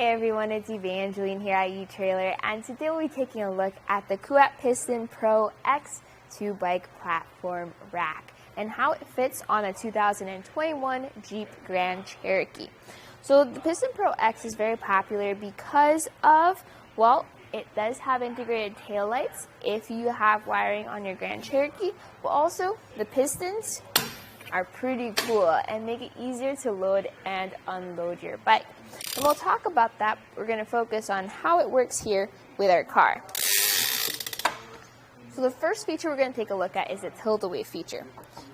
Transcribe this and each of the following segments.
Hey everyone, it's Evangeline here at etrailer, and today we'll be taking a look at the Kuat Piston Pro X 2-bike platform rack and how it fits on a 2021 Jeep Grand Cherokee. So the Piston Pro X is very popular because of, well, it does have integrated taillights if you have wiring on your Grand Cherokee, but also the pistons are pretty cool and make it easier to load and unload your bike. And we'll talk about that. We're going to focus on how it works here with our car. So the first feature we're going to take a look at is the tilt away feature.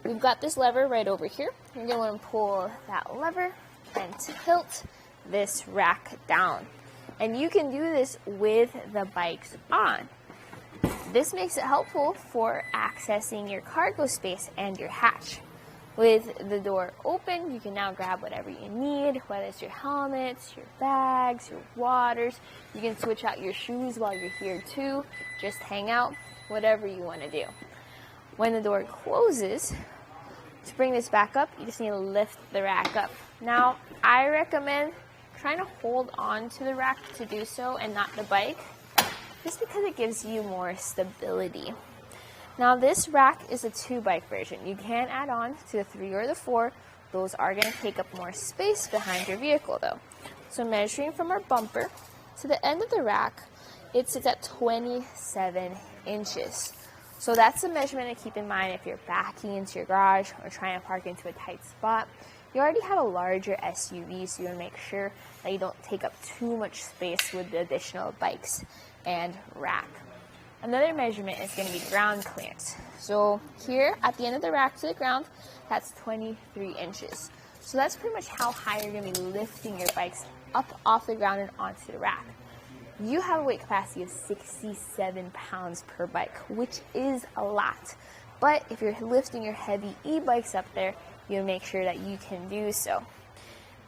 We've got this lever right over here. You're going to want to pull that lever and tilt this rack down. And you can do this with the bikes on. This makes it helpful for accessing your cargo space and your hatch. With the door open, you can now grab whatever you need, whether it's your helmets, your bags, your waters. You can switch out your shoes while you're here too. Just hang out, whatever you want to do. When the door closes, to bring this back up, you just need to lift the rack up. Now, I recommend trying to hold on to the rack to do so and not the bike, just because it gives you more stability. Now this rack is a 2-bike version. You can add on to the 3 or the 4. Those are going to take up more space behind your vehicle though. So measuring from our bumper to the end of the rack, it sits at 27 inches. So that's a measurement to keep in mind if you're backing into your garage or trying to park into a tight spot. You already have a larger SUV, so you want to make sure that you don't take up too much space with the additional bikes and rack. Another measurement is going to be ground clearance. So here at the end of the rack to the ground, that's 23 inches. So that's pretty much how high you're going to be lifting your bikes up off the ground and onto the rack. You have a weight capacity of 67 pounds per bike, which is a lot. But if you're lifting your heavy e-bikes up there, you make sure that you can do so.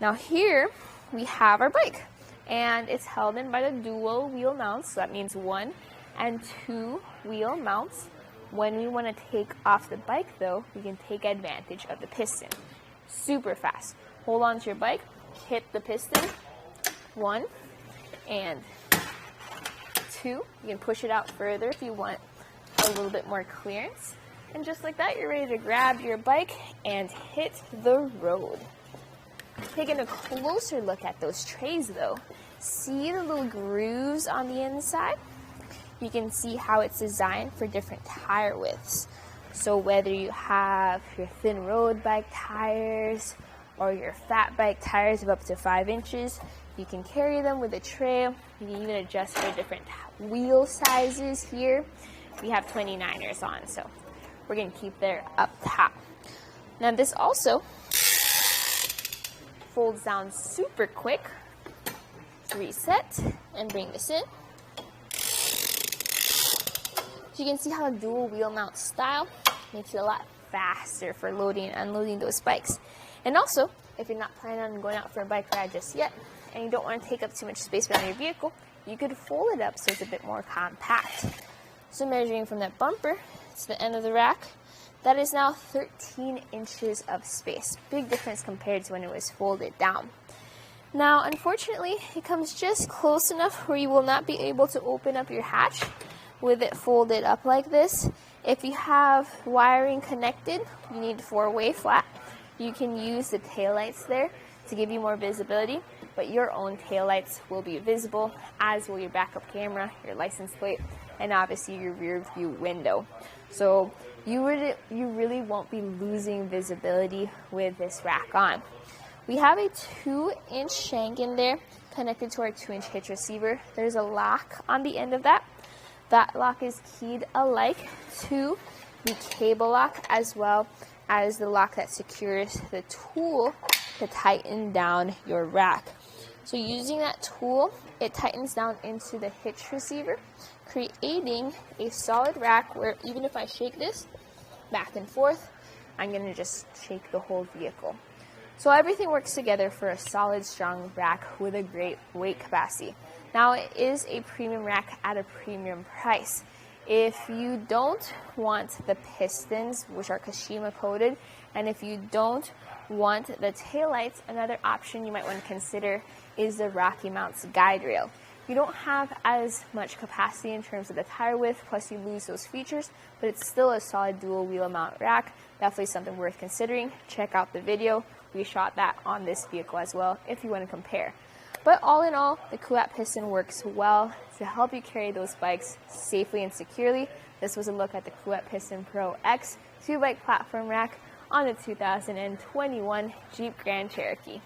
Now here we have our bike, and it's held in by the dual wheel mounts. So that means 1 and 2 wheel mounts. When we want to take off the bike though, we can take advantage of the piston. Super fast. Hold on to your bike, hit the piston, 1 and 2. You can push it out further if you want a little bit more clearance. And just like that, you're ready to grab your bike and hit the road. Taking a closer look at those trays though, see the little grooves on the inside? You can see how it's designed for different tire widths. So whether you have your thin road bike tires or your fat bike tires of up to 5 inches, you can carry them with a tray. You can even adjust for different wheel sizes here. We have 29ers on, so we're going to keep there up top. Now this also folds down super quick. Reset and bring this in. You can see how the dual wheel mount style makes it a lot faster for loading and unloading those bikes. And also, if you're not planning on going out for a bike ride just yet, and you don't want to take up too much space behind your vehicle, you could fold it up so it's a bit more compact. So measuring from that bumper to the end of the rack, that is now 13 inches of space. Big difference compared to when it was folded down. Now, unfortunately, it comes just close enough where you will not be able to open up your hatch with it folded up like this. If you have wiring connected, you need 4-way flat. You can use the taillights there to give you more visibility, but your own taillights will be visible, as will your backup camera, your license plate, and obviously your rear view window. So you really won't be losing visibility with this rack on. We have a 2-inch shank in there connected to our 2-inch hitch receiver. There's a lock on the end of that. That lock is keyed alike to the cable lock, as well as the lock that secures the tool to tighten down your rack. So using that tool, it tightens down into the hitch receiver, creating a solid rack where even if I shake this back and forth, I'm going to just shake the whole vehicle. So everything works together for a solid, strong rack with a great weight capacity. Now it is a premium rack at a premium price. If you don't want the pistons, which are Kashima coated, and if you don't want the taillights, another option you might want to consider is the Rocky Mounts guide rail. You don't have as much capacity in terms of the tire width, plus you lose those features, but it's still a solid dual wheel mount rack. Definitely something worth considering. Check out the video. We shot that on this vehicle as well if you want to compare. But all in all, the Kuat Piston works well to help you carry those bikes safely and securely. This was a look at the Kuat Piston Pro X 2-bike platform rack on the 2021 Jeep Grand Cherokee.